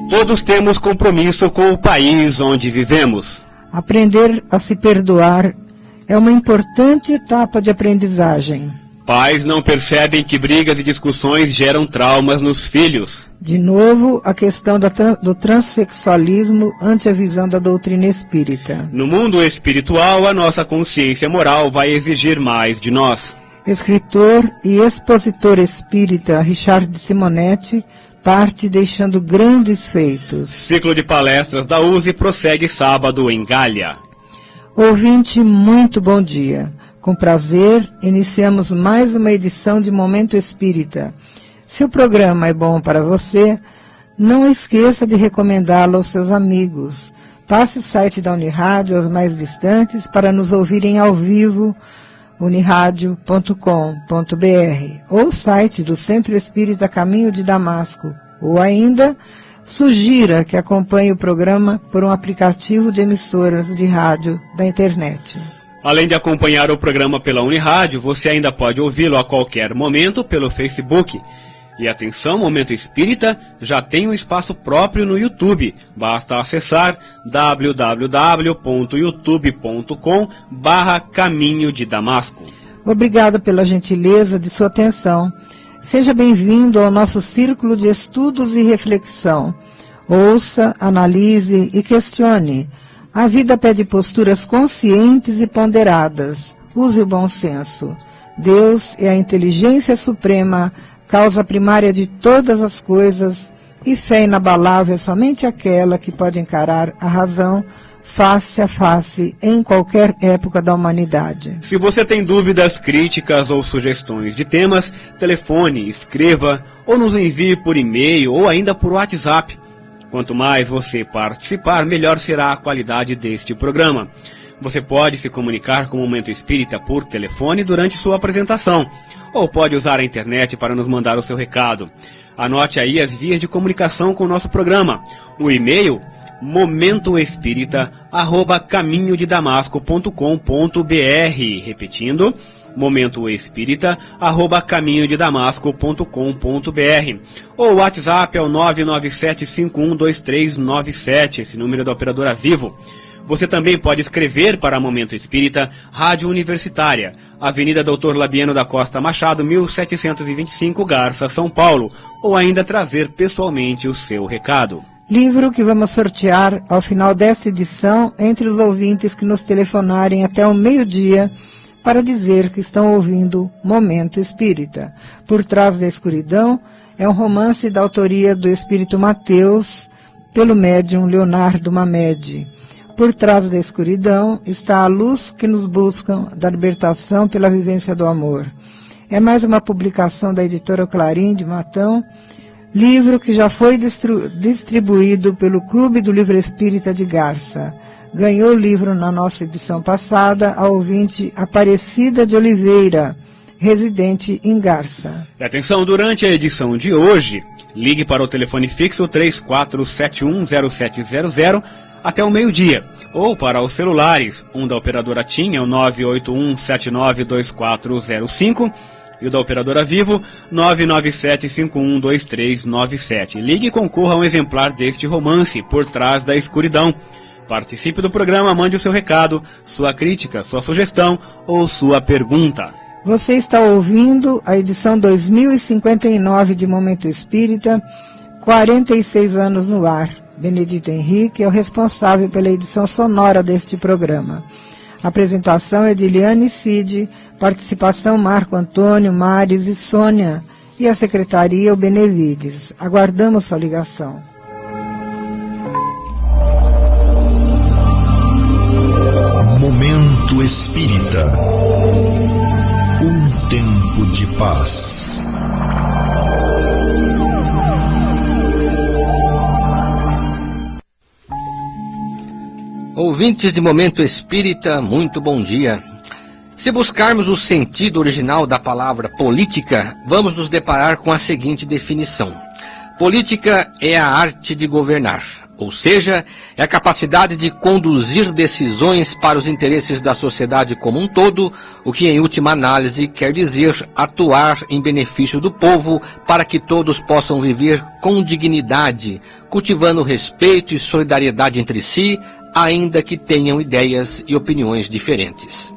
Todos temos compromisso com o país onde vivemos. Aprender a se perdoar é uma importante etapa de aprendizagem. Pais não percebem que brigas e discussões geram traumas nos filhos. De novo, a questão do transexualismo ante a visão da doutrina espírita. No mundo espiritual, a nossa consciência moral vai exigir mais de nós. Escritor e expositor espírita Richard Simonetti parte deixando grandes feitos. Ciclo de palestras da USE prossegue sábado em Galha. Ouvinte, muito bom dia. Com prazer, iniciamos mais uma edição de Momento Espírita. Se o programa é bom para você, não esqueça de recomendá-lo aos seus amigos. Passe o site da Unirádio aos mais distantes para nos ouvirem ao vivo, uniradio.com.br, ou o site do Centro Espírita Caminho de Damasco, ou ainda sugira que acompanhe o programa por um aplicativo de emissoras de rádio da internet. Além de acompanhar o programa pela Unirádio, você ainda pode ouvi-lo a qualquer momento pelo Facebook. E atenção, Momento Espírita já tem um espaço próprio no YouTube. Basta acessar www.youtube.com/Caminho de Damasco. Obrigado pela gentileza de sua atenção. Seja bem-vindo ao nosso círculo de estudos e reflexão. Ouça, analise e questione. A vida pede posturas conscientes e ponderadas. Use o bom senso. Deus é a inteligência suprema, causa primária de todas as coisas, e fé inabalável é somente aquela que pode encarar a razão face a face em qualquer época da humanidade. Se você tem dúvidas, críticas ou sugestões de temas, telefone, escreva ou nos envie por e-mail ou ainda por WhatsApp. Quanto mais você participar, melhor será a qualidade deste programa. Você pode se comunicar com o Momento Espírita por telefone durante sua apresentação, ou pode usar a internet para nos mandar o seu recado. Anote aí as vias de comunicação com o nosso programa. O e-mail, momentoespírita@caminhodedamasco.com.br. Repetindo, momentoespírita@caminhodedamasco.com.br. Ou o WhatsApp é o 997-512397, esse número da operadora Vivo. Você também pode escrever para Momento Espírita, Rádio Universitária, Avenida Doutor Labieno da Costa Machado, 1725, Garça, São Paulo, ou ainda trazer pessoalmente o seu recado. Livro que vamos sortear ao final desta edição entre os ouvintes que nos telefonarem até o meio-dia para dizer que estão ouvindo Momento Espírita. Por Trás da Escuridão é um romance da autoria do Espírito Mateus, pelo médium Leonardo Mamede. Por Trás da Escuridão está a luz que nos buscam da libertação pela vivência do amor. É mais uma publicação da editora Clarim de Matão, livro que já foi distribuído pelo Clube do Livro Espírita de Garça. Ganhou o livro na nossa edição passada a ouvinte Aparecida de Oliveira, residente em Garça. E atenção, durante a edição de hoje, ligue para o telefone fixo 34710700 até o meio-dia, ou para os celulares, um da operadora TIM é o 981792405 e o da operadora Vivo, 997512397. Ligue e concorra a um exemplar deste romance, Por Trás da Escuridão. Participe do programa, mande o seu recado, sua crítica, sua sugestão ou sua pergunta. Você está ouvindo a edição 2059 de Momento Espírita, 46 anos no ar. Benedito Henrique é o responsável pela edição sonora deste programa. A apresentação é de Eliane Cid, participação Marco Antônio, Mares e Sônia, e a secretaria o Benevides. Aguardamos sua ligação. Momento Espírita. Um tempo de paz. Ouvintes de Momento Espírita, muito bom dia. Se buscarmos o sentido original da palavra política, vamos nos deparar com a seguinte definição. Política é a arte de governar. ou seja, é a capacidade de conduzir decisões para os interesses da sociedade como um todo, o que em última análise quer dizer atuar em benefício do povo para que todos possam viver com dignidade, cultivando respeito e solidariedade entre si, ainda que tenham ideias e opiniões diferentes.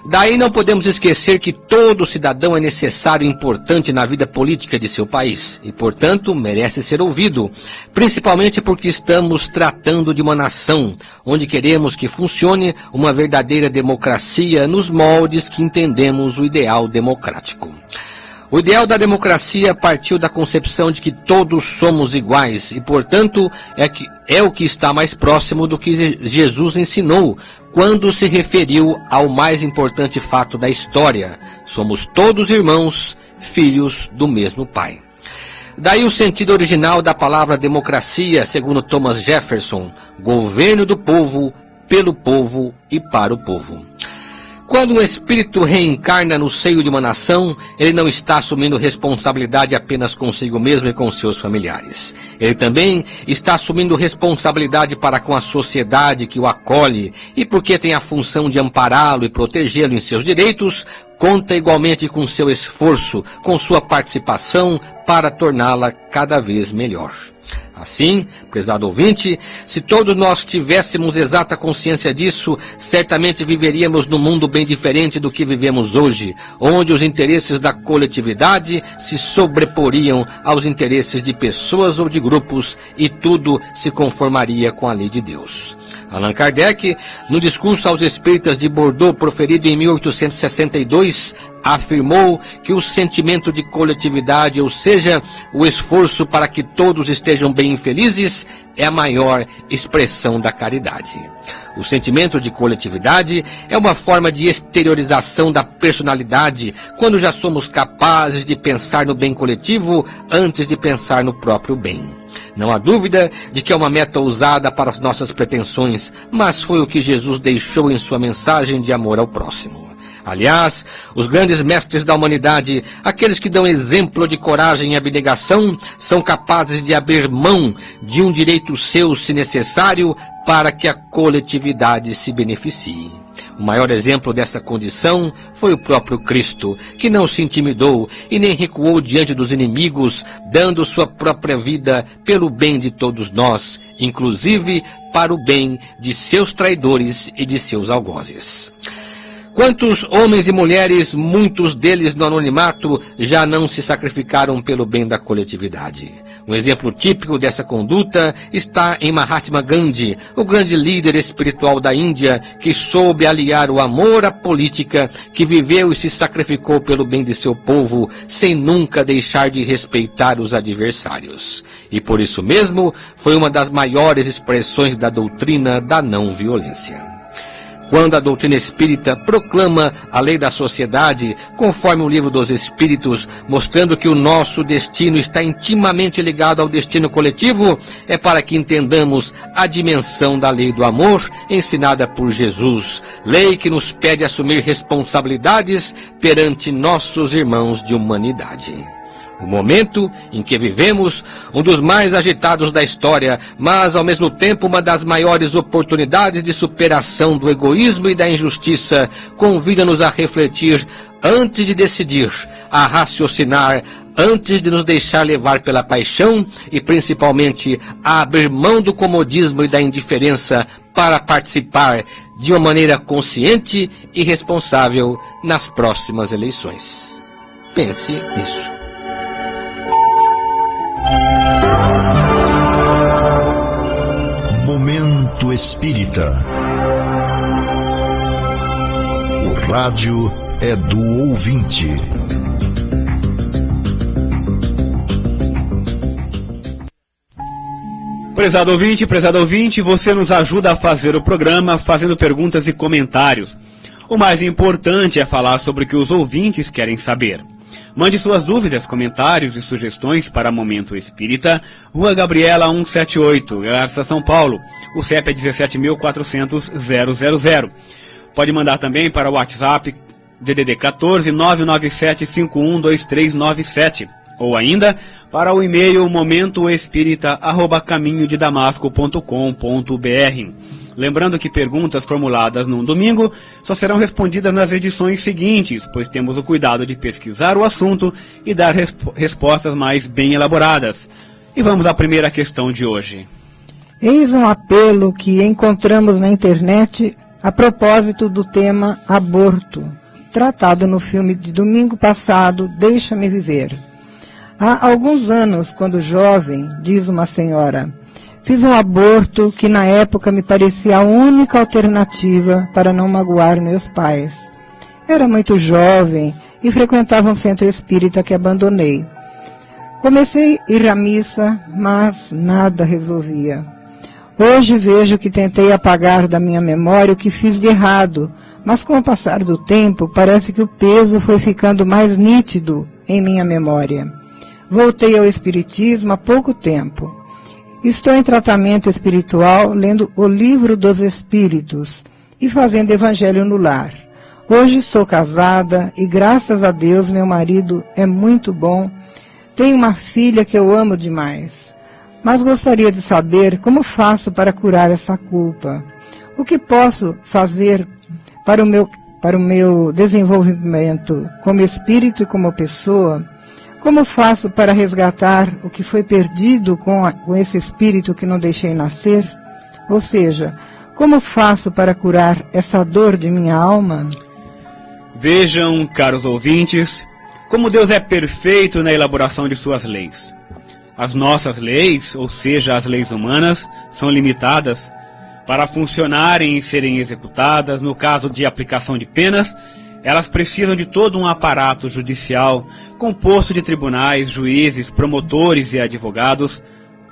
Daí não podemos esquecer que todo cidadão é necessário e importante na vida política de seu país e, portanto, merece ser ouvido, principalmente porque estamos tratando de uma nação onde queremos que funcione uma verdadeira democracia nos moldes que entendemos o ideal democrático. O ideal da democracia partiu da concepção de que todos somos iguais e, portanto, é o que está mais próximo do que Jesus ensinou quando se referiu ao mais importante fato da história: somos todos irmãos, filhos do mesmo Pai. Daí o sentido original da palavra democracia, segundo Thomas Jefferson: governo do povo, pelo povo e para o povo. Quando um espírito reencarna no seio de uma nação, ele não está assumindo responsabilidade apenas consigo mesmo e com seus familiares. Ele também está assumindo responsabilidade para com a sociedade que o acolhe e, porque tem a função de ampará-lo e protegê-lo em seus direitos, conta igualmente com seu esforço, com sua participação para torná-la cada vez melhor. Assim, prezado ouvinte, se todos nós tivéssemos exata consciência disso, certamente viveríamos num mundo bem diferente do que vivemos hoje, onde os interesses da coletividade se sobreporiam aos interesses de pessoas ou de grupos e tudo se conformaria com a lei de Deus. Allan Kardec, no discurso aos espíritas de Bordeaux, proferido em 1862, afirmou que o sentimento de coletividade, ou seja, o esforço para que todos estejam bem e felizes, é a maior expressão da caridade. O sentimento de coletividade é uma forma de exteriorização da personalidade, quando já somos capazes de pensar no bem coletivo antes de pensar no próprio bem. Não há dúvida de que é uma meta ousada para as nossas pretensões, mas foi o que Jesus deixou em sua mensagem de amor ao próximo. Aliás, os grandes mestres da humanidade, aqueles que dão exemplo de coragem e abnegação, são capazes de abrir mão de um direito seu, se necessário, para que a coletividade se beneficie. O maior exemplo dessa condição foi o próprio Cristo, que não se intimidou e nem recuou diante dos inimigos, dando sua própria vida pelo bem de todos nós, inclusive para o bem de seus traidores e de seus algozes. Quantos homens e mulheres, muitos deles no anonimato, já não se sacrificaram pelo bem da coletividade? Um exemplo típico dessa conduta está em Mahatma Gandhi, o grande líder espiritual da Índia, que soube aliar o amor à política, que viveu e se sacrificou pelo bem de seu povo, sem nunca deixar de respeitar os adversários. E por isso mesmo, foi uma das maiores expressões da doutrina da não-violência. Quando a doutrina espírita proclama a lei da sociedade, conforme o livro dos Espíritos, mostrando que o nosso destino está intimamente ligado ao destino coletivo, é para que entendamos a dimensão da lei do amor ensinada por Jesus, lei que nos pede assumir responsabilidades perante nossos irmãos de humanidade. O momento em que vivemos, um dos mais agitados da história, mas ao mesmo tempo uma das maiores oportunidades de superação do egoísmo e da injustiça, convida-nos a refletir antes de decidir, a raciocinar antes de nos deixar levar pela paixão e principalmente a abrir mão do comodismo e da indiferença para participar de uma maneira consciente e responsável nas próximas eleições. Pense nisso. Momento Espírita. O rádio é do ouvinte. Prezado ouvinte, você nos ajuda a fazer o programa fazendo perguntas e comentários. O mais importante é falar sobre o que os ouvintes querem saber. Mande suas dúvidas, comentários e sugestões para Momento Espírita, Rua Gabriela 178, Garça, São Paulo. O CEP é 17.400.000. Pode mandar também para o WhatsApp DDD 14 997 512397. ou ainda para o e-mail momentoespírita@caminhodedamasco.com.br. Lembrando que perguntas formuladas num domingo só serão respondidas nas edições seguintes, pois temos o cuidado de pesquisar o assunto e dar respostas mais bem elaboradas. E vamos à primeira questão de hoje. Eis um apelo que encontramos na internet a propósito do tema aborto, tratado no filme de domingo passado, Deixa-me Viver. Há alguns anos, quando jovem, diz uma senhora, fiz um aborto que na época me parecia a única alternativa para não magoar meus pais. Era muito jovem e frequentava um centro espírita que abandonei. Comecei a ir à missa, mas nada resolvia. Hoje vejo que tentei apagar da minha memória o que fiz de errado, mas com o passar do tempo parece que o peso foi ficando mais nítido em minha memória. Voltei ao espiritismo há pouco tempo. Estou em tratamento espiritual, lendo o Livro dos Espíritos e fazendo evangelho no lar. Hoje sou casada e, graças a Deus, meu marido é muito bom. Tenho uma filha que eu amo demais. Mas gostaria de saber como faço para curar essa culpa. O que posso fazer para o meu desenvolvimento como espírito e como pessoa? Como faço para resgatar o que foi perdido com esse espírito que não deixei nascer? Ou seja, como faço para curar essa dor de minha alma? Vejam, caros ouvintes, como Deus é perfeito na elaboração de suas leis. As nossas leis, ou seja, as leis humanas, são limitadas. Para funcionarem e serem executadas, no caso de aplicação de penas, elas precisam de todo um aparato judicial, composto de tribunais, juízes, promotores e advogados,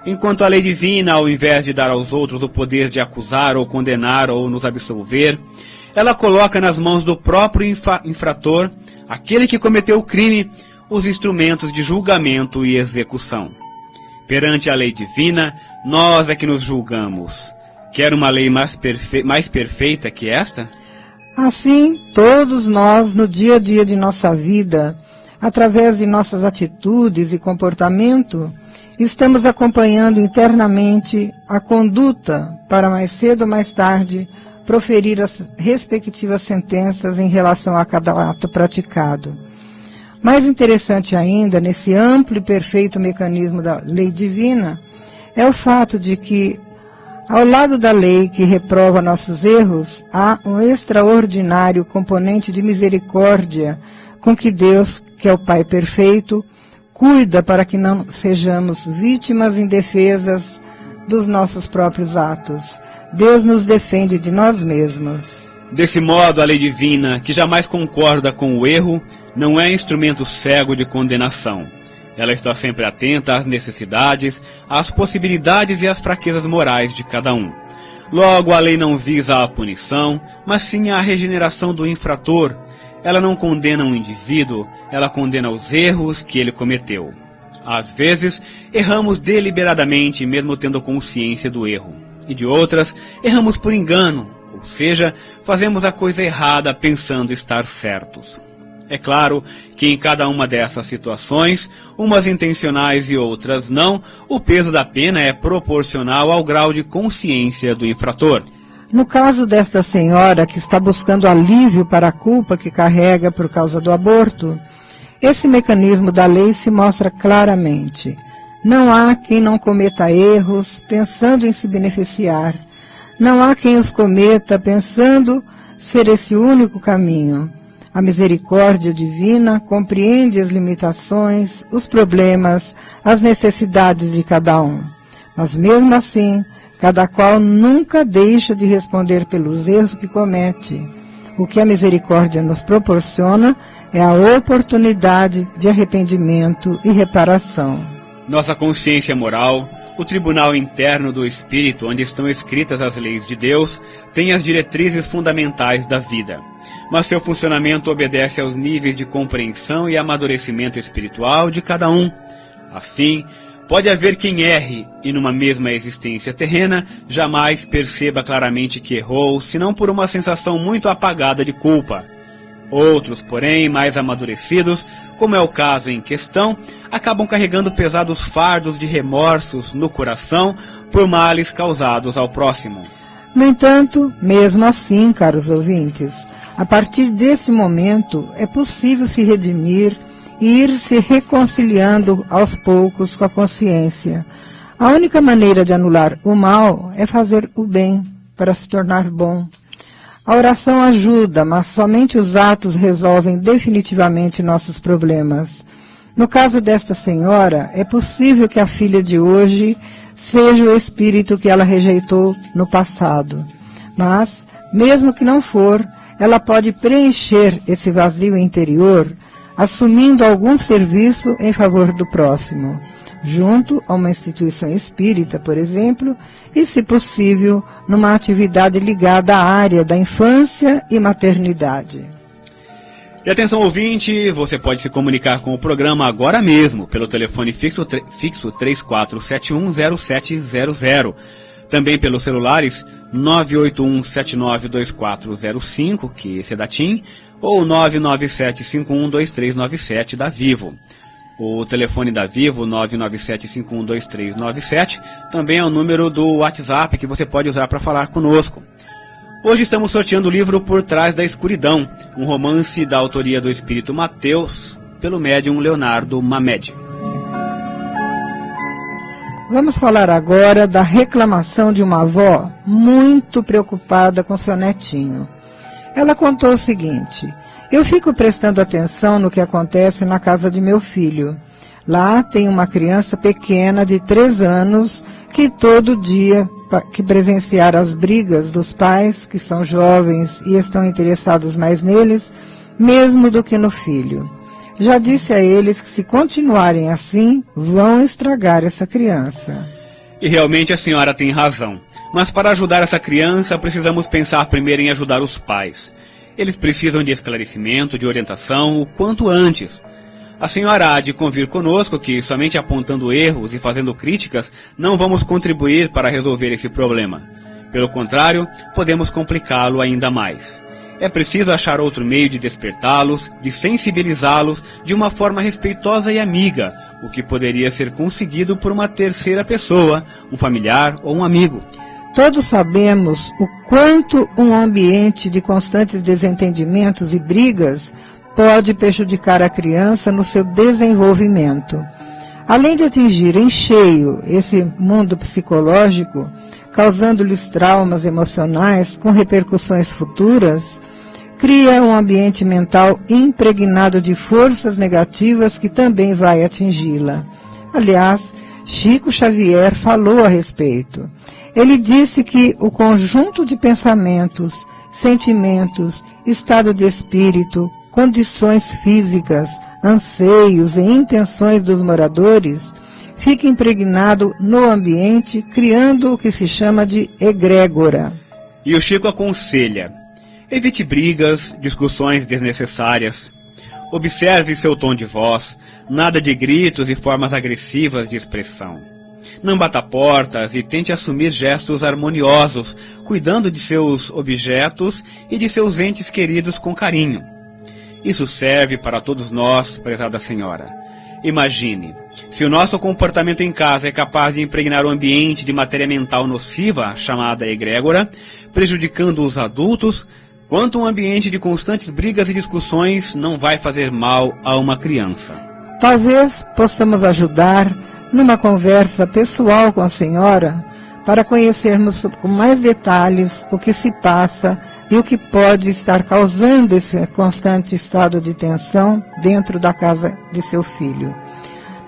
enquanto a lei divina, ao invés de dar aos outros o poder de acusar ou condenar ou nos absolver, ela coloca nas mãos do próprio infrator, aquele que cometeu o crime, os instrumentos de julgamento e execução. Perante a lei divina, nós é que nos julgamos. Quer uma lei mais perfeita que esta? Assim, todos nós, no dia a dia de nossa vida, através de nossas atitudes e comportamento, estamos acompanhando internamente a conduta para mais cedo ou mais tarde proferir as respectivas sentenças em relação a cada ato praticado. Mais interessante ainda, nesse amplo e perfeito mecanismo da lei divina, é o fato de que, ao lado da lei que reprova nossos erros, há um extraordinário componente de misericórdia com que Deus, que é o Pai perfeito, cuida para que não sejamos vítimas indefesas dos nossos próprios atos. Deus nos defende de nós mesmos. Desse modo, a lei divina, que jamais concorda com o erro, não é instrumento cego de condenação. Ela está sempre atenta às necessidades, às possibilidades e às fraquezas morais de cada um. Logo, a lei não visa a punição, mas sim a regeneração do infrator. Ela não condena um indivíduo, ela condena os erros que ele cometeu. Às vezes, erramos deliberadamente, mesmo tendo consciência do erro. E de outras, erramos por engano, ou seja, fazemos a coisa errada pensando estar certos. É claro que em cada uma dessas situações, umas intencionais e outras não, o peso da pena é proporcional ao grau de consciência do infrator. No caso desta senhora que está buscando alívio para a culpa que carrega por causa do aborto, esse mecanismo da lei se mostra claramente. Não há quem não cometa erros pensando em se beneficiar. Não há quem os cometa pensando ser esse o único caminho. A misericórdia divina compreende as limitações, os problemas, as necessidades de cada um. Mas mesmo assim, cada qual nunca deixa de responder pelos erros que comete. O que a misericórdia nos proporciona é a oportunidade de arrependimento e reparação. Nossa consciência moral, o tribunal interno do espírito, onde estão escritas as leis de Deus, tem as diretrizes fundamentais da vida. Mas seu funcionamento obedece aos níveis de compreensão e amadurecimento espiritual de cada um. Assim, pode haver quem erre e, numa mesma existência terrena, jamais perceba claramente que errou, senão por uma sensação muito apagada de culpa. Outros, porém, mais amadurecidos, como é o caso em questão, acabam carregando pesados fardos de remorsos no coração por males causados ao próximo. No entanto, mesmo assim, caros ouvintes, a partir desse momento é possível se redimir e ir se reconciliando aos poucos com a consciência. A única maneira de anular o mal é fazer o bem para se tornar bom. A oração ajuda, mas somente os atos resolvem definitivamente nossos problemas. No caso desta senhora, é possível que a filha de hoje seja o espírito que ela rejeitou no passado. Mas, mesmo que não for, ela pode preencher esse vazio interior assumindo algum serviço em favor do próximo, junto a uma instituição espírita, por exemplo, e, se possível, numa atividade ligada à área da infância e maternidade. E atenção ouvinte, você pode se comunicar com o programa agora mesmo, pelo telefone fixo 34710700, também pelos celulares 981792405, que esse é da TIM, ou 997512397 da Vivo. O telefone da Vivo, 997512397, também é o número do WhatsApp que você pode usar para falar conosco. Hoje estamos sorteando o livro Por Trás da Escuridão, um romance da autoria do espírito Mateus, pelo médium Leonardo Mamed. Vamos falar agora da reclamação de uma avó muito preocupada com seu netinho. Ela contou o seguinte: eu fico prestando atenção no que acontece na casa de meu filho. Lá tem uma criança pequena de 3 anos que todo dia que presenciar as brigas dos pais, que são jovens e estão interessados mais neles, mesmo do que no filho. Já disse a eles que se continuarem assim, vão estragar essa criança. E realmente a senhora tem razão. Mas para ajudar essa criança, precisamos pensar primeiro em ajudar os pais. Eles precisam de esclarecimento, de orientação, o quanto antes. A senhora há de convir conosco que, somente apontando erros e fazendo críticas, não vamos contribuir para resolver esse problema. Pelo contrário, podemos complicá-lo ainda mais. É preciso achar outro meio de despertá-los, de sensibilizá-los de uma forma respeitosa e amiga, o que poderia ser conseguido por uma terceira pessoa, um familiar ou um amigo. Todos sabemos o quanto um ambiente de constantes desentendimentos e brigas pode prejudicar a criança no seu desenvolvimento. Além de atingir em cheio esse mundo psicológico, causando-lhes traumas emocionais com repercussões futuras, cria um ambiente mental impregnado de forças negativas que também vai atingi-la. Aliás, Chico Xavier falou a respeito. Ele disse que o conjunto de pensamentos, sentimentos, estado de espírito, condições físicas, anseios e intenções dos moradores fica impregnado no ambiente, criando o que se chama de egrégora. E o Chico aconselha: evite brigas, discussões desnecessárias. Observe seu tom de voz, nada de gritos e formas agressivas de expressão. Não bata portas e tente assumir gestos harmoniosos, cuidando de seus objetos e de seus entes queridos com carinho. Isso serve para todos nós, prezada senhora. Imagine, se o nosso comportamento em casa é capaz de impregnar o ambiente de matéria mental nociva, chamada egrégora, prejudicando os adultos, quanto um ambiente de constantes brigas e discussões não vai fazer mal a uma criança. Talvez possamos ajudar numa conversa pessoal com a senhora para conhecermos com mais detalhes o que se passa e o que pode estar causando esse constante estado de tensão dentro da casa de seu filho.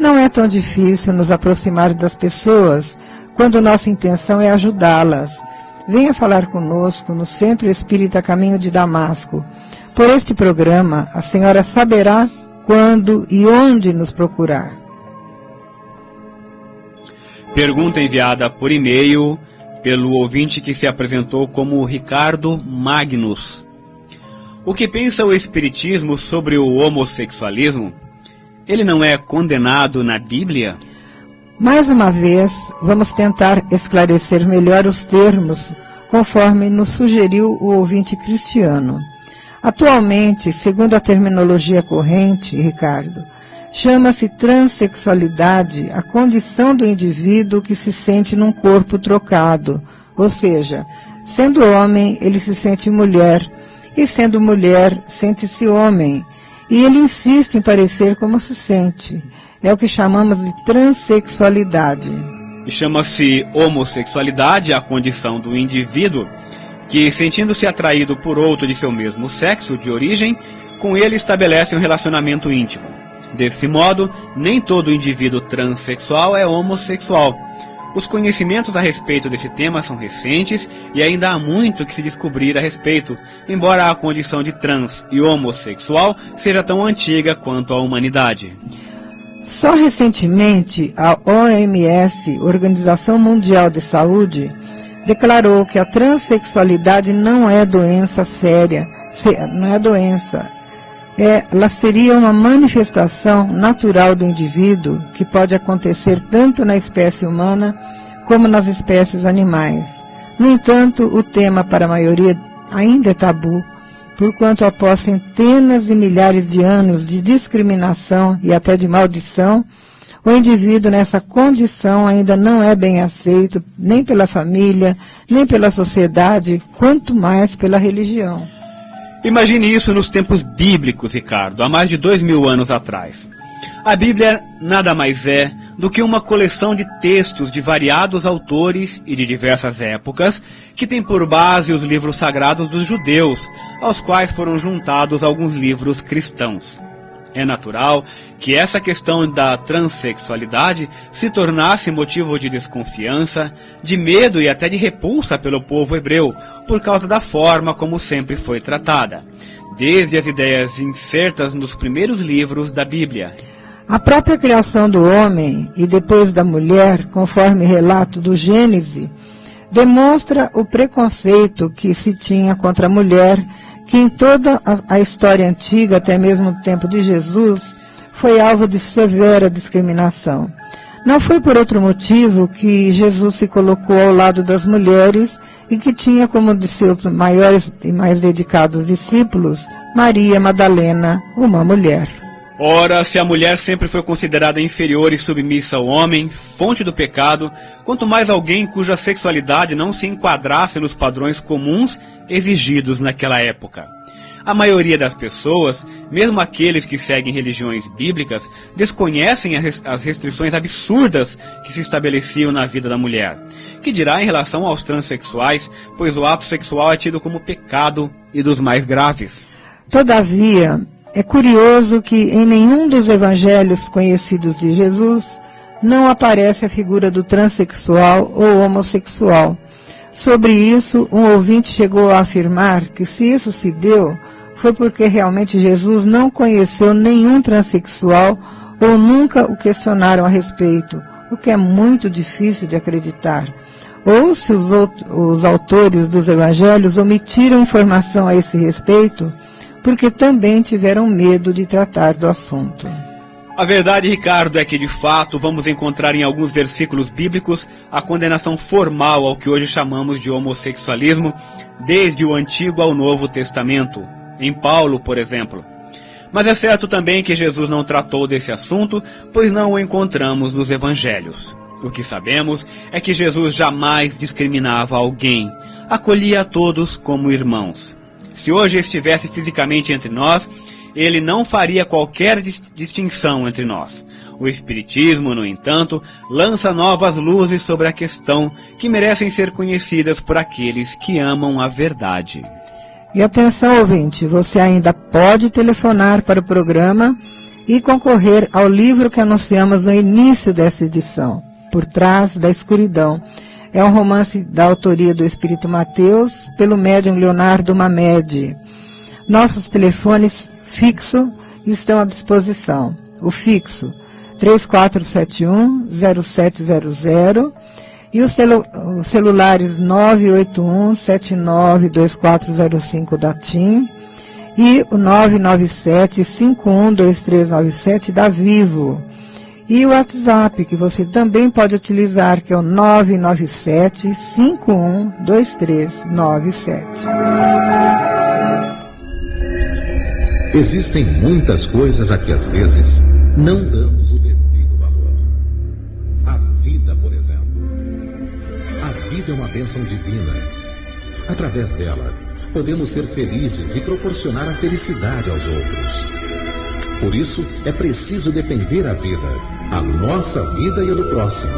Não é tão difícil nos aproximar das pessoas quando nossa intenção é ajudá-las. Venha falar conosco no Centro Espírita Caminho de Damasco. Por este programa, a senhora saberá quando e onde nos procurar. Pergunta enviada por e-mail pelo ouvinte que se apresentou como Ricardo Magnus. O que pensa o Espiritismo sobre o homossexualismo? Ele não é condenado na Bíblia? Mais uma vez, vamos tentar esclarecer melhor os termos, conforme nos sugeriu o ouvinte cristiano. Atualmente, segundo a terminologia corrente, Ricardo, chama-se transexualidade a condição do indivíduo que se sente num corpo trocado, ou seja, sendo homem, ele se sente mulher, e sendo mulher, sente-se homem, e ele insiste em parecer como se sente. É o que chamamos de transexualidade. E chama-se homossexualidade a condição do indivíduo que, sentindo-se atraído por outro de seu mesmo sexo de origem, com ele estabelece um relacionamento íntimo. Desse modo, nem todo indivíduo transexual é homossexual. Os conhecimentos a respeito desse tema são recentes e ainda há muito que se descobrir a respeito, embora a condição de trans e homossexual seja tão antiga quanto a humanidade. Só recentemente, a OMS, Organização Mundial de Saúde, declarou que a transexualidade não é doença séria, não é doença. Ela seria uma manifestação natural do indivíduo que pode acontecer tanto na espécie humana como nas espécies animais. No entanto, o tema para a maioria ainda é tabu, porquanto após centenas e milhares de anos de discriminação e até de maldição, o indivíduo nessa condição ainda não é bem aceito nem pela família, nem pela sociedade, quanto mais pela religião. Imagine isso nos tempos bíblicos, Ricardo, há mais de 2000 anos atrás. A Bíblia nada mais é do que uma coleção de textos de variados autores e de diversas épocas, que tem por base os livros sagrados dos judeus, aos quais foram juntados alguns livros cristãos. É natural que essa questão da transexualidade se tornasse motivo de desconfiança, de medo e até de repulsa pelo povo hebreu, por causa da forma como sempre foi tratada, desde as ideias insertas nos primeiros livros da Bíblia. A própria criação do homem e depois da mulher, conforme relato do Gênesis, demonstra o preconceito que se tinha contra a mulher, que em toda a história antiga, até mesmo no tempo de Jesus, foi alvo de severa discriminação. Não foi por outro motivo que Jesus se colocou ao lado das mulheres e que tinha como de seus maiores e mais dedicados discípulos Maria Madalena, uma mulher. Ora, se a mulher sempre foi considerada inferior e submissa ao homem, fonte do pecado, quanto mais alguém cuja sexualidade não se enquadrasse nos padrões comuns exigidos naquela época. A maioria das pessoas, mesmo aqueles que seguem religiões bíblicas, desconhecem as restrições absurdas que se estabeleciam na vida da mulher. Que dirá em relação aos transexuais, pois o ato sexual é tido como pecado e dos mais graves. Todavia, é curioso que em nenhum dos evangelhos conhecidos de Jesus não aparece a figura do transexual ou homossexual. Sobre isso, um ouvinte chegou a afirmar que se isso se deu, foi porque realmente Jesus não conheceu nenhum transexual ou nunca o questionaram a respeito, o que é muito difícil de acreditar. Ou se os autores dos evangelhos omitiram informação a esse respeito, porque também tiveram medo de tratar do assunto. A verdade, Ricardo, é que de fato vamos encontrar em alguns versículos bíblicos a condenação formal ao que hoje chamamos de homossexualismo, desde o Antigo ao Novo Testamento, em Paulo, por exemplo. Mas é certo também que Jesus não tratou desse assunto, pois não o encontramos nos evangelhos. O que sabemos é que Jesus jamais discriminava alguém, acolhia a todos como irmãos. Se hoje estivesse fisicamente entre nós, ele não faria qualquer distinção entre nós. O Espiritismo, no entanto, lança novas luzes sobre a questão que merecem ser conhecidas por aqueles que amam a verdade. E atenção, ouvinte, você ainda pode telefonar para o programa e concorrer ao livro que anunciamos no início dessa edição, Por Trás da Escuridão. É um romance da autoria do Espírito Mateus, pelo médium Leonardo Mamed. Nossos telefones fixos estão à disposição. O fixo 3471-0700 e os celulares 981-792405 da TIM e o 997-512397 da Vivo. E o WhatsApp, que você também pode utilizar, que é o 997-512397. Existem muitas coisas a que às vezes não damos o devido valor. A vida, por exemplo. A vida é uma bênção divina. Através dela, podemos ser felizes e proporcionar a felicidade aos outros. Por isso, é preciso defender a vida, a nossa vida e a do próximo.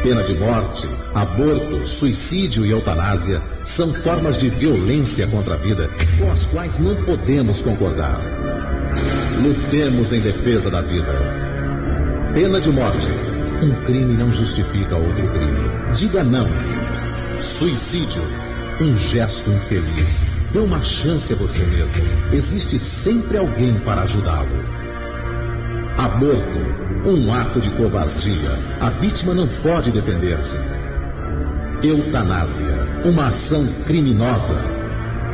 Pena de morte, aborto, suicídio e eutanásia são formas de violência contra a vida com as quais não podemos concordar. Lutemos em defesa da vida. Pena de morte. Um crime não justifica outro crime. Diga não. Suicídio. Um gesto infeliz. Dê uma chance a você mesmo. Existe sempre alguém para ajudá-lo. Aborto. Um ato de covardia. A vítima não pode defender-se. Eutanásia. Uma ação criminosa.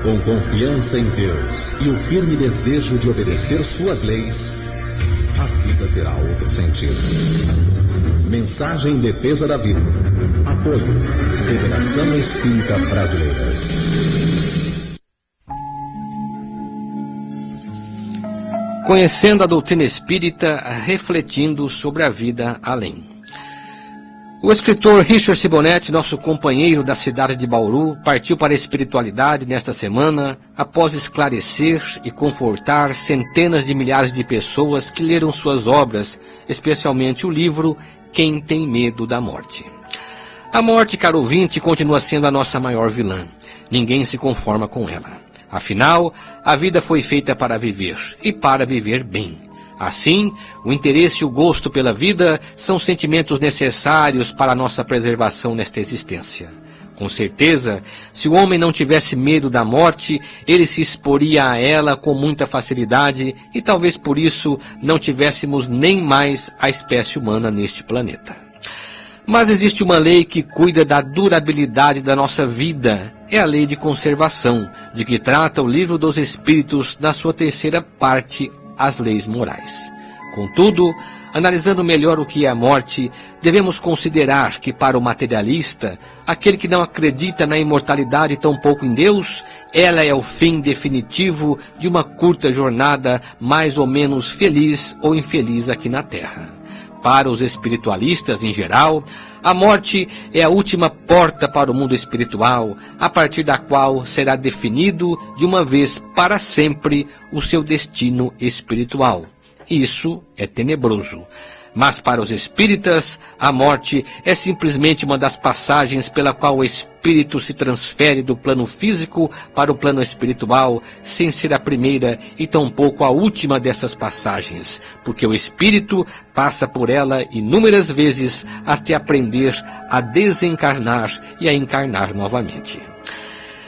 Com confiança em Deus e o firme desejo de obedecer suas leis, a vida terá outro sentido. Mensagem em defesa da vida. Apoio. Federação Espírita Brasileira. Conhecendo a doutrina espírita, refletindo sobre a vida além. O escritor Richard Simonetti, nosso companheiro da cidade de Bauru, partiu para a espiritualidade nesta semana, após esclarecer e confortar centenas de milhares de pessoas que leram suas obras, especialmente o livro Quem Tem Medo da Morte. A morte, caro ouvinte, continua sendo a nossa maior vilã. Ninguém se conforma com ela. Afinal, a vida foi feita para viver, e para viver bem. Assim, o interesse e o gosto pela vida são sentimentos necessários para a nossa preservação nesta existência. Com certeza, se o homem não tivesse medo da morte, ele se exporia a ela com muita facilidade e talvez por isso não tivéssemos nem mais a espécie humana neste planeta. Mas existe uma lei que cuida da durabilidade da nossa vida. É a lei de conservação, de que trata o Livro dos Espíritos na sua terceira parte, as leis morais. Contudo, analisando melhor o que é a morte, devemos considerar que para o materialista, aquele que não acredita na imortalidade e tampouco em Deus, ela é o fim definitivo de uma curta jornada mais ou menos feliz ou infeliz aqui na Terra. Para os espiritualistas em geral, a morte é a última porta para o mundo espiritual, a partir da qual será definido de uma vez para sempre o seu destino espiritual. Isso é tenebroso. Mas para os espíritas, a morte é simplesmente uma das passagens pela qual o espírito se transfere do plano físico para o plano espiritual, sem ser a primeira e tampouco a última dessas passagens, porque o espírito passa por ela inúmeras vezes até aprender a desencarnar e a encarnar novamente.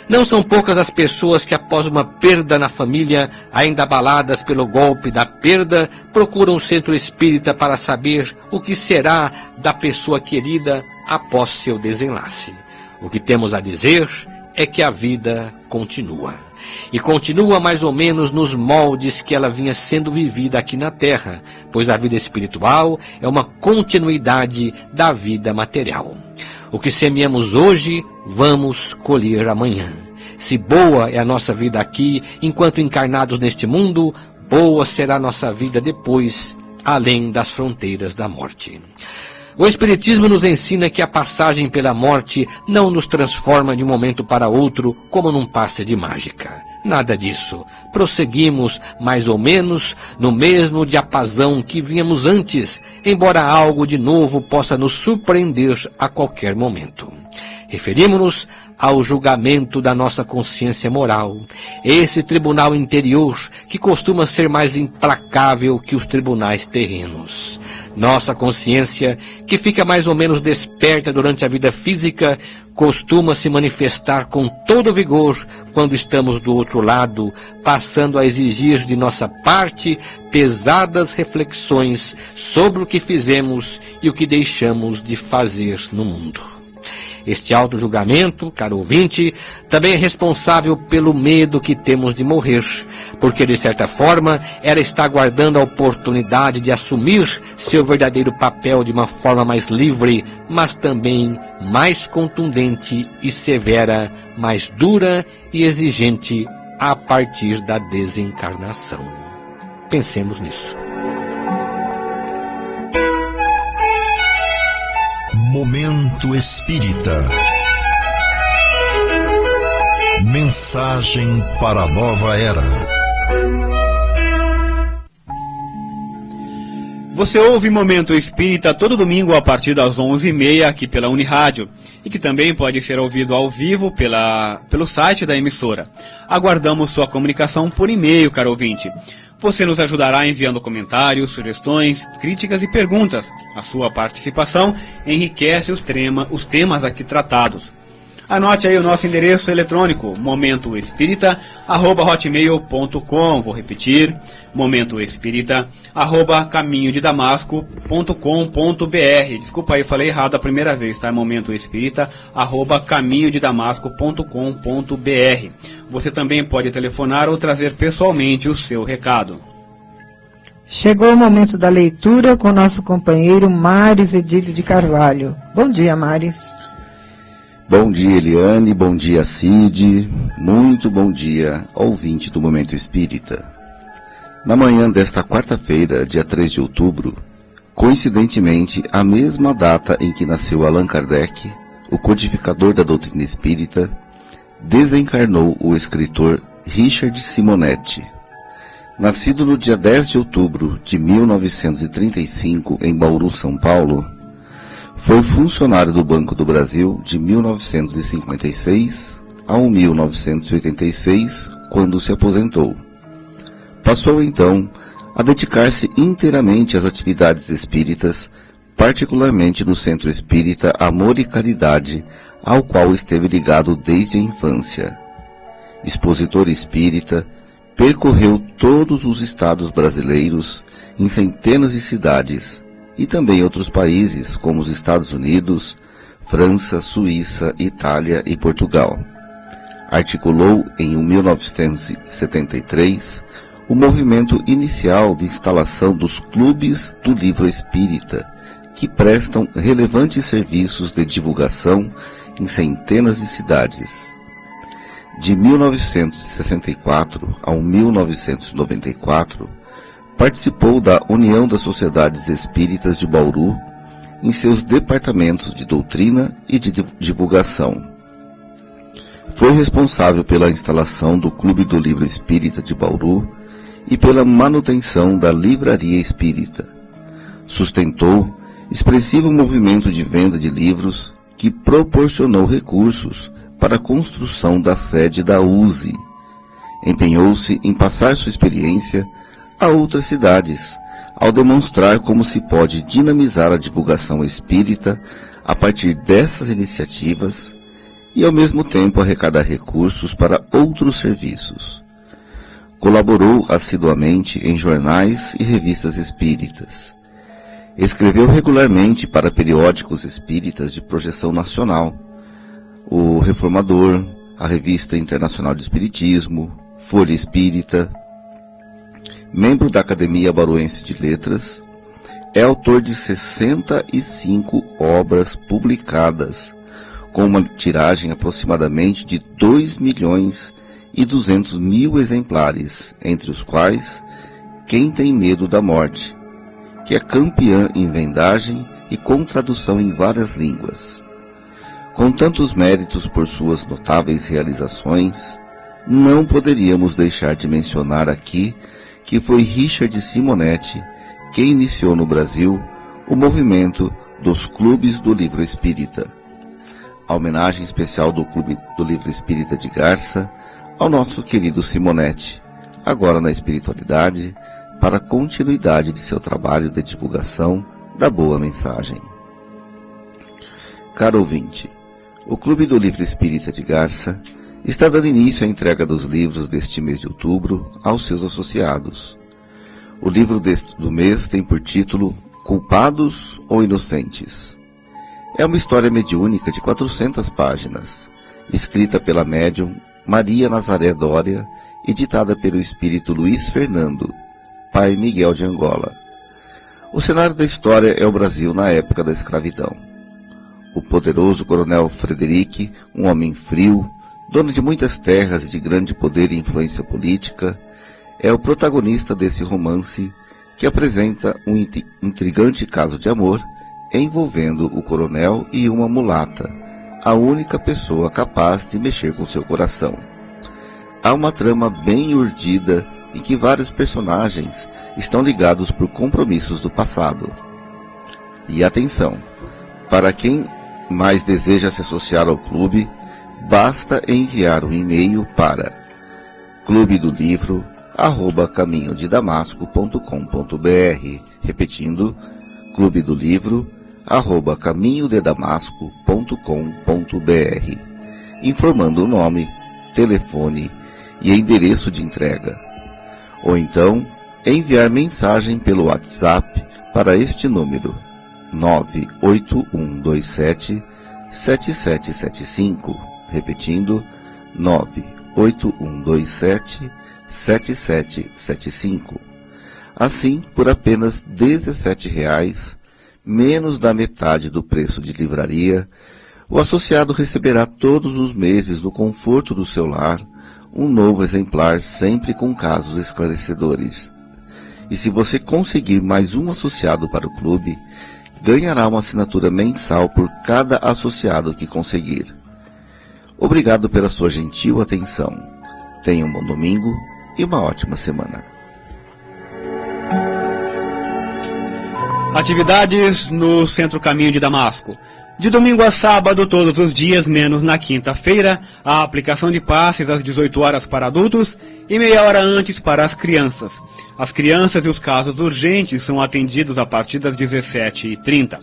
Não são poucas as pessoas que, após uma perda na família, ainda abaladas pelo golpe da perda, procuram o centro espírita para saber o que será da pessoa querida após seu desenlace. O que temos a dizer é que a vida continua. E continua mais ou menos nos moldes que ela vinha sendo vivida aqui na Terra, pois a vida espiritual é uma continuidade da vida material. O que semeamos hoje, vamos colher amanhã. Se boa é a nossa vida aqui, enquanto encarnados neste mundo, boa será a nossa vida depois, além das fronteiras da morte. O Espiritismo nos ensina que a passagem pela morte não nos transforma de um momento para outro como num passe de mágica. Nada disso. Prosseguimos, mais ou menos, no mesmo diapasão que vínhamos antes, embora algo de novo possa nos surpreender a qualquer momento. Referimos-nos ao julgamento da nossa consciência moral, esse tribunal interior que costuma ser mais implacável que os tribunais terrenos. Nossa consciência, que fica mais ou menos desperta durante a vida física, costuma se manifestar com todo vigor quando estamos do outro lado, passando a exigir de nossa parte pesadas reflexões sobre o que fizemos e o que deixamos de fazer no mundo. Este auto-julgamento, caro ouvinte, também é responsável pelo medo que temos de morrer, porque, de certa forma, ela está aguardando a oportunidade de assumir seu verdadeiro papel de uma forma mais livre, mas também mais contundente e severa, mais dura e exigente a partir da desencarnação. Pensemos nisso. Momento Espírita. Mensagem para a nova era. Você ouve Momento Espírita todo domingo a partir das 11h30 aqui pela Unirádio e que também pode ser ouvido ao vivo pelo site da emissora. Aguardamos sua comunicação por e-mail, caro ouvinte. Você nos ajudará enviando comentários, sugestões, críticas e perguntas. A sua participação enriquece os temas aqui tratados. Anote aí o nosso endereço eletrônico, momentoespírita@hotmail.com. Vou repetir, momentoespírita@caminhodedamasco.com.br. Desculpa aí, falei errado a primeira vez, tá? momentoespírita@caminhodedamasco.com.br. Você também pode telefonar ou trazer pessoalmente o seu recado. Chegou o momento da leitura com nosso companheiro Maris Edílio de Carvalho. Bom dia, Maris. Bom dia, Eliane, bom dia, Cid, muito bom dia, ouvinte do Momento Espírita. Na manhã desta quarta-feira, dia 3 de outubro, coincidentemente a mesma data em que nasceu Allan Kardec, o codificador da doutrina espírita, desencarnou o escritor Richard Simonetti. Nascido no dia 10 de outubro de 1935 em Bauru, São Paulo, foi funcionário do Banco do Brasil de 1956 a 1986, quando se aposentou. Passou então a dedicar-se inteiramente às atividades espíritas, particularmente no Centro Espírita Amor e Caridade, ao qual esteve ligado desde a infância. Expositor espírita, percorreu todos os estados brasileiros, em centenas de cidades, e também outros países, como os Estados Unidos, França, Suíça, Itália e Portugal. Articulou em 1973 o movimento inicial de instalação dos clubes do livro espírita, que prestam relevantes serviços de divulgação em centenas de cidades. De 1964 a 1994, participou da União das Sociedades Espíritas de Bauru, em seus departamentos de doutrina e de divulgação. Foi responsável pela instalação do Clube do Livro Espírita de Bauru e pela manutenção da Livraria Espírita. Sustentou expressivo movimento de venda de livros que proporcionou recursos para a construção da sede da USE. Empenhou-se em passar sua experiência a outras cidades, ao demonstrar como se pode dinamizar a divulgação espírita a partir dessas iniciativas e, ao mesmo tempo, arrecadar recursos para outros serviços. Colaborou assiduamente em jornais e revistas espíritas. Escreveu regularmente para periódicos espíritas de projeção nacional, o Reformador, a Revista Internacional de Espiritismo, Folha Espírita. Membro da Academia Baruense de Letras, é autor de 65 obras publicadas, com uma tiragem aproximadamente de 2.200.000 exemplares, entre os quais Quem Tem Medo da Morte, que é campeã em vendagem e com tradução em várias línguas. Com tantos méritos por suas notáveis realizações, não poderíamos deixar de mencionar aqui que foi Richard Simonetti quem iniciou no Brasil o movimento dos Clubes do Livro Espírita. A homenagem especial do Clube do Livro Espírita de Garça ao nosso querido Simonetti, agora na espiritualidade, para a continuidade de seu trabalho de divulgação da boa mensagem. Caro ouvinte, o Clube do Livro Espírita de Garça está dando início à entrega dos livros deste mês de outubro aos seus associados. O livro do mês tem por título Culpados ou Inocentes? É uma história mediúnica de 400 páginas, escrita pela médium Maria Nazaré Dória e ditada pelo espírito Luiz Fernando, pai Miguel de Angola. O cenário da história é o Brasil na época da escravidão. O poderoso coronel Frederic, um homem frio, dono de muitas terras e de grande poder e influência política, é o protagonista desse romance que apresenta um intrigante caso de amor envolvendo o coronel e uma mulata, a única pessoa capaz de mexer com seu coração. Há uma trama bem urdida em que vários personagens estão ligados por compromissos do passado. E atenção, para quem mais deseja se associar ao clube, basta enviar um e-mail para clubedomilivro@caminhodedamasco.com.br, repetindo, clubedomilivro@caminhodedamasco.com.br, informando o nome, telefone e endereço de entrega. Ou então, enviar mensagem pelo WhatsApp para este número 98127-7775, repetindo, 98127-7775. Assim, por apenas R$ 17,00, menos da metade do preço de livraria, o associado receberá todos os meses, no conforto do seu lar, um novo exemplar, sempre com casos esclarecedores. E se você conseguir mais um associado para o clube, ganhará uma assinatura mensal por cada associado que conseguir. Obrigado pela sua gentil atenção. Tenha um bom domingo e uma ótima semana. Atividades no Centro Caminho de Damasco. De domingo a sábado, todos os dias, menos na quinta-feira, a aplicação de passes às 18 horas para adultos e meia hora antes para as crianças. As crianças e os casos urgentes são atendidos a partir das 17h30.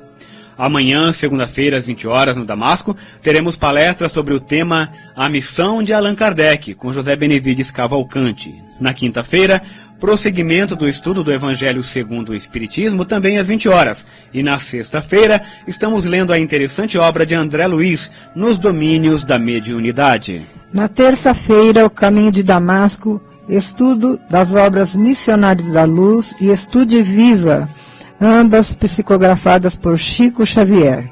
Amanhã, segunda-feira, às 20 horas, no Damasco, teremos palestras sobre o tema A Missão de Allan Kardec, com José Benevides Cavalcante. Na quinta-feira, prosseguimento do estudo do Evangelho segundo o Espiritismo, também às 20 horas. E na sexta-feira, estamos lendo a interessante obra de André Luiz, Nos Domínios da Mediunidade. Na terça-feira, o Caminho de Damasco, estudo das obras Missionários da Luz e Estude Viva, ambas psicografadas por Chico Xavier.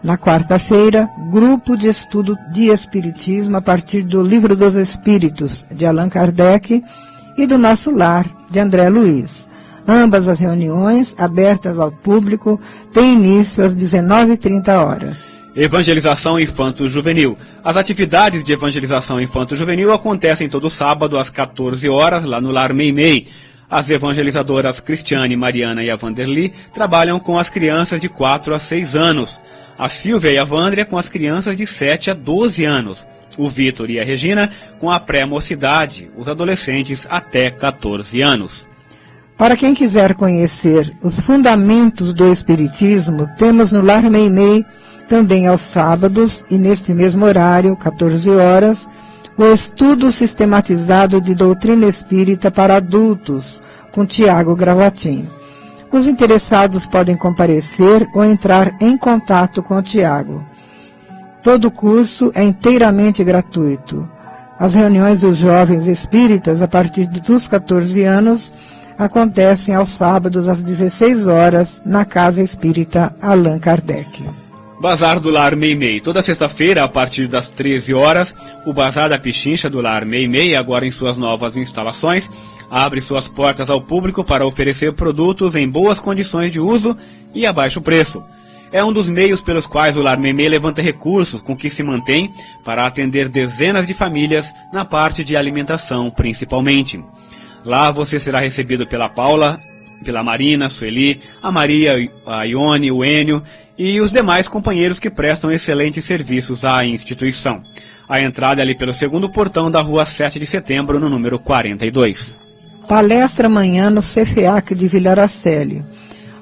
Na quarta-feira, grupo de estudo de Espiritismo a partir do Livro dos Espíritos, de Allan Kardec, e do Nosso Lar, de André Luiz. Ambas as reuniões, abertas ao público, têm início às 19h30. Evangelização Infanto-Juvenil. As atividades de evangelização Infanto-Juvenil acontecem todo sábado às 14 horas, lá no Lar Meimei. As evangelizadoras Cristiane, Mariana e a Vanderly trabalham com as crianças de 4 a 6 anos. A Silvia e a Vândria com as crianças de 7 a 12 anos. O Vitor e a Regina com a pré-mocidade, os adolescentes até 14 anos. Para quem quiser conhecer os fundamentos do Espiritismo, temos no Lar Meimei, também aos sábados e neste mesmo horário, 14 horas, o estudo sistematizado de doutrina espírita para adultos, com Tiago Gravatin. Os interessados podem comparecer ou entrar em contato com o Tiago. Todo o curso é inteiramente gratuito. As reuniões dos jovens espíritas, a partir dos 14 anos, acontecem aos sábados às 16 horas, na Casa Espírita Allan Kardec. Bazar do Lar Meimei. Toda sexta-feira, a partir das 13 horas, o Bazar da Pichincha do Lar Meimei, agora em suas novas instalações, abre suas portas ao público para oferecer produtos em boas condições de uso e a baixo preço. É um dos meios pelos quais o Lar Meimei levanta recursos com que se mantém para atender dezenas de famílias na parte de alimentação, principalmente. Lá você será recebido pela Paula, pela Marina, a Sueli, a Maria, a Ione, o Enio e os demais companheiros que prestam excelentes serviços à instituição. A entrada é ali pelo segundo portão da rua 7 de setembro, no número 42. Palestra amanhã no CFEAC de Villaraceli.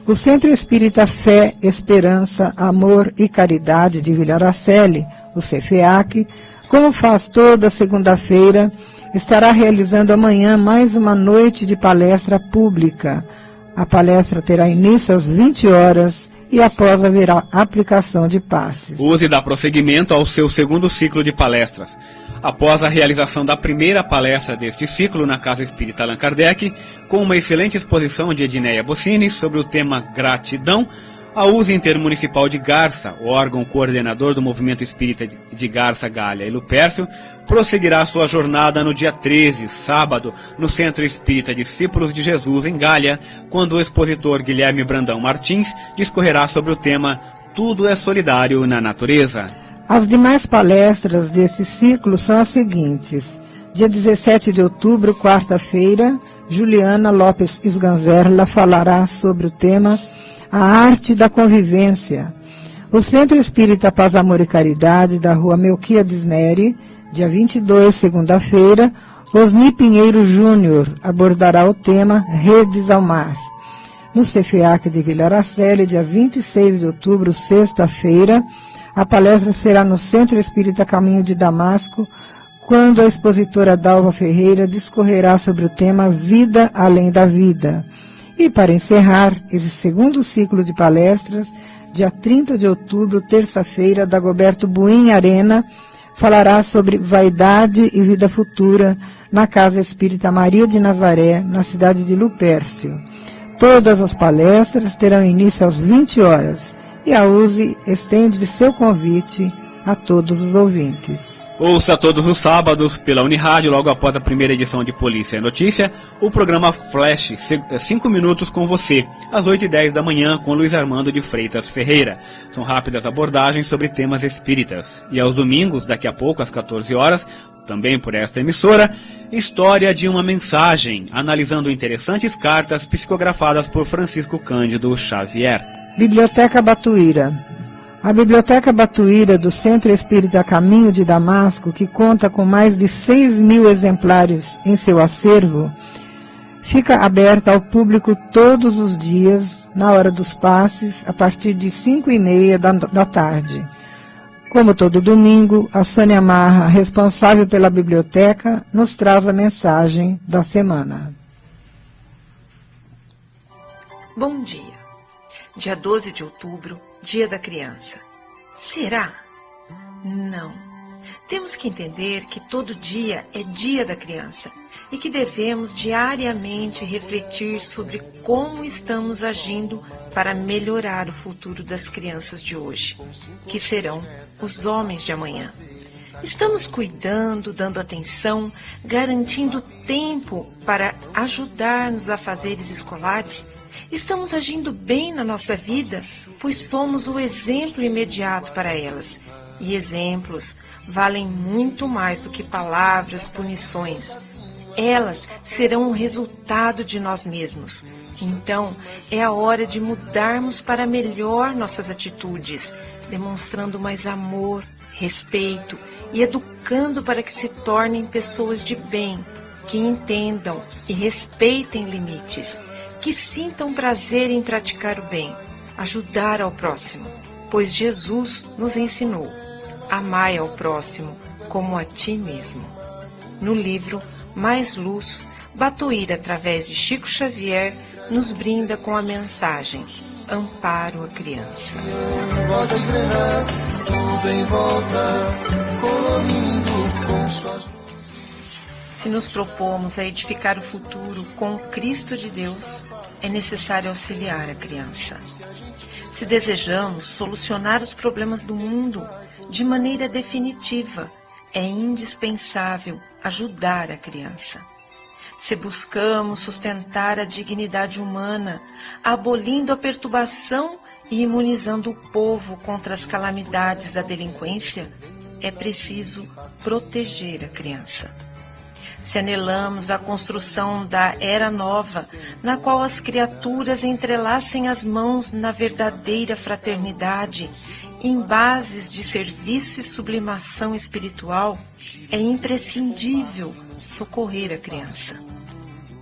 O Centro Espírita Fé, Esperança, Amor e Caridade de Villaraceli, o CFEAC, como faz toda segunda-feira, estará realizando amanhã mais uma noite de palestra pública. A palestra terá início às 20 horas e após haverá aplicação de passes. Use e dá prosseguimento ao seu segundo ciclo de palestras. Após a realização da primeira palestra deste ciclo na Casa Espírita Allan Kardec, com uma excelente exposição de Edneia Bossini sobre o tema gratidão, A USE Intermunicipal de Garça, o órgão coordenador do Movimento Espírita de Garça, Galha e Lupércio, prosseguirá sua jornada no dia 13, sábado, no Centro Espírita Discípulos de Jesus, em Galha, quando o expositor Guilherme Brandão Martins discorrerá sobre o tema Tudo é Solidário na Natureza. As demais palestras desse ciclo são as seguintes. Dia 17 de outubro, quarta-feira, Juliana Lopes Sganzerla falará sobre o tema A Arte da Convivência. O Centro Espírita Paz, Amor e Caridade, da rua Melquiades Neri, dia 22, segunda-feira, Osni Pinheiro Júnior abordará o tema Redes ao Mar. No CFEAC de Vila Araceli, dia 26 de outubro, sexta-feira, a palestra será no Centro Espírita Caminho de Damasco, quando a expositora Dalva Ferreira discorrerá sobre o tema Vida Além da Vida. E para encerrar esse segundo ciclo de palestras, dia 30 de outubro, terça-feira, Dagoberto Buim Arena, falará sobre vaidade e vida futura na Casa Espírita Maria de Nazaré, na cidade de Lupércio. Todas as palestras terão início às 20 horas e a USE estende seu convite a todos os ouvintes. Ouça todos os sábados pela Unirádio, logo após a primeira edição de Polícia e Notícia, o programa Flash, 5 minutos com você, às 8h10 da manhã, com Luiz Armando de Freitas Ferreira. São rápidas abordagens sobre temas espíritas. E aos domingos, daqui a pouco, às 14 horas, também por esta emissora, História de uma Mensagem, analisando interessantes cartas psicografadas por Francisco Cândido Xavier. Biblioteca Batuíra. A Biblioteca Batuíra do Centro Espírita Caminho de Damasco, que conta com mais de 6.000 exemplares em seu acervo, fica aberta ao público todos os dias, na hora dos passes, a partir de 5h30 da tarde. Como todo domingo, a Sônia Marra, responsável pela biblioteca, nos traz a mensagem da semana. Bom dia. Dia 12 de outubro, Dia da Criança. Será? Não. Temos que entender que todo dia é Dia da Criança e que devemos diariamente refletir sobre como estamos agindo para melhorar o futuro das crianças de hoje, que serão os homens de amanhã. Estamos cuidando, dando atenção, garantindo tempo para ajudar nos afazeres escolares? Estamos agindo bem na nossa vida, pois somos o exemplo imediato para elas. E exemplos valem muito mais do que palavras, punições. Elas serão o resultado de nós mesmos. Então, é a hora de mudarmos para melhor nossas atitudes, demonstrando mais amor, respeito e educando para que se tornem pessoas de bem, que entendam e respeitem limites, que sintam prazer em praticar o bem, ajudar ao próximo, pois Jesus nos ensinou: amai ao próximo como a ti mesmo. No livro Mais Luz, Batuíra, através de Chico Xavier, nos brinda com a mensagem Amparo à Criança. Se nos propomos a edificar o futuro com o Cristo de Deus, é necessário auxiliar a criança. Se desejamos solucionar os problemas do mundo de maneira definitiva, é indispensável ajudar a criança. Se buscamos sustentar a dignidade humana, abolindo a perturbação e imunizando o povo contra as calamidades da delinquência, é preciso proteger a criança. Se anelamos a construção da Era Nova, na qual as criaturas entrelacem as mãos na verdadeira fraternidade, em bases de serviço e sublimação espiritual, é imprescindível socorrer a criança.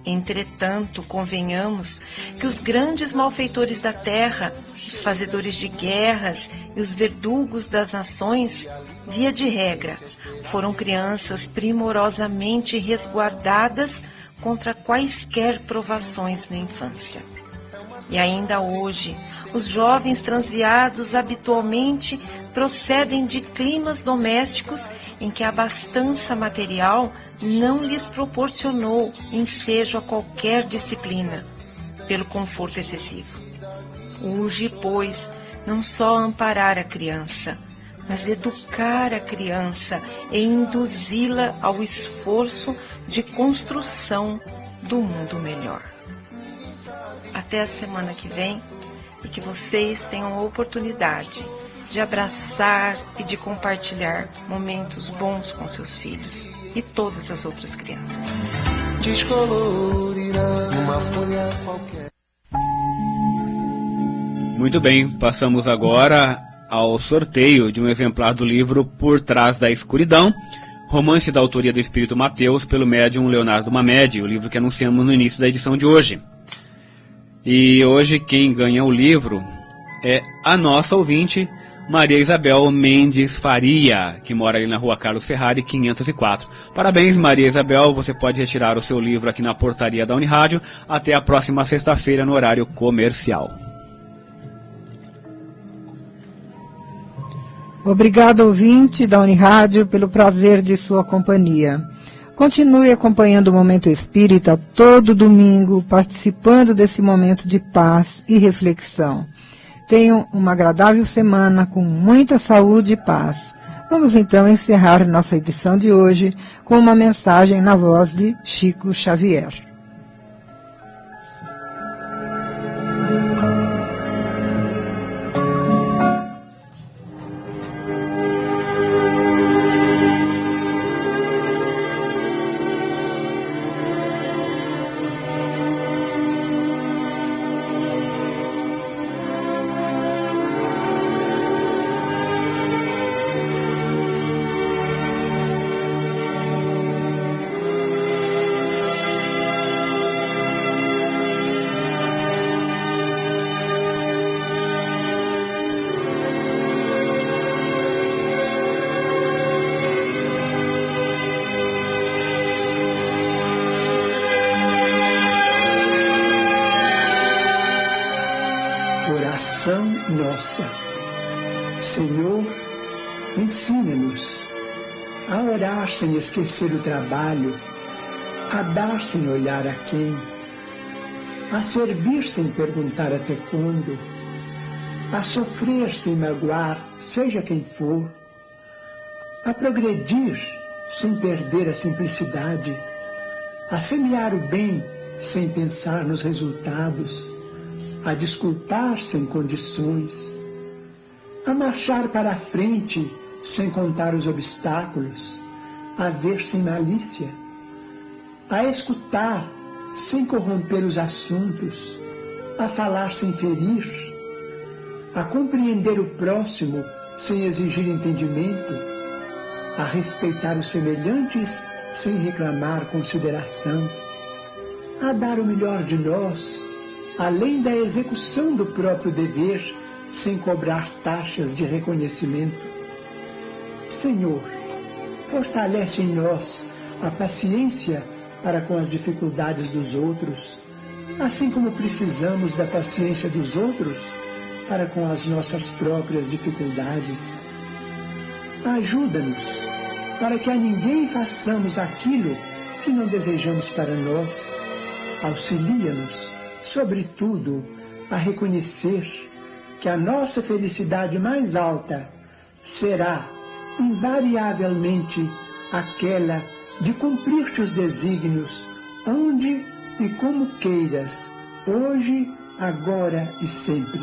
Entretanto, convenhamos que os grandes malfeitores da terra, os fazedores de guerras e os verdugos das nações, via de regra, foram crianças primorosamente resguardadas contra quaisquer provações na infância. E ainda hoje, os jovens transviados habitualmente procedem de climas domésticos em que a abastança material não lhes proporcionou ensejo a qualquer disciplina, pelo conforto excessivo. Urge, pois, não só amparar a criança, mas educar a criança e induzi-la ao esforço de construção do mundo melhor. Até a semana que vem, e que vocês tenham a oportunidade de abraçar e de compartilhar momentos bons com seus filhos e todas as outras crianças. Descolorirá uma folha qualquer. Muito bem, passamos agora ao sorteio de um exemplar do livro Por Trás da Escuridão, romance da autoria do Espírito Mateus, pelo médium Leonardo Mamede, o livro que anunciamos no início da edição de hoje. E hoje quem ganha o livro é a nossa ouvinte, Maria Isabel Mendes Faria, que mora ali na rua Carlos Ferrari, 504. Parabéns, Maria Isabel, você pode retirar o seu livro aqui na portaria da Unirádio até a próxima sexta-feira no horário comercial. Obrigado, ouvinte da Unirádio, pelo prazer de sua companhia. Continue acompanhando o Momento Espírita todo domingo, participando desse momento de paz e reflexão. Tenham uma agradável semana com muita saúde e paz. Vamos então encerrar nossa edição de hoje com uma mensagem na voz de Chico Xavier. Oração nossa. Senhor, ensina-nos a orar sem esquecer o trabalho, a dar sem olhar a quem, a servir sem perguntar até quando, a sofrer sem magoar, seja quem for, a progredir sem perder a simplicidade, a semear o bem sem pensar nos resultados, a desculpar sem condições, a marchar para a frente sem contar os obstáculos, a ver sem malícia, a escutar sem corromper os assuntos, a falar sem ferir, a compreender o próximo sem exigir entendimento, a respeitar os semelhantes sem reclamar consideração, a dar o melhor de nós, além da execução do próprio dever, sem cobrar taxas de reconhecimento. Senhor, fortalece em nós a paciência para com as dificuldades dos outros, assim como precisamos da paciência dos outros para com as nossas próprias dificuldades. Ajuda-nos para que a ninguém façamos aquilo que não desejamos para nós. Auxilia-nos, sobretudo, a reconhecer que a nossa felicidade mais alta será, invariavelmente, aquela de cumprir teus desígnios, onde e como queiras, hoje, agora e sempre.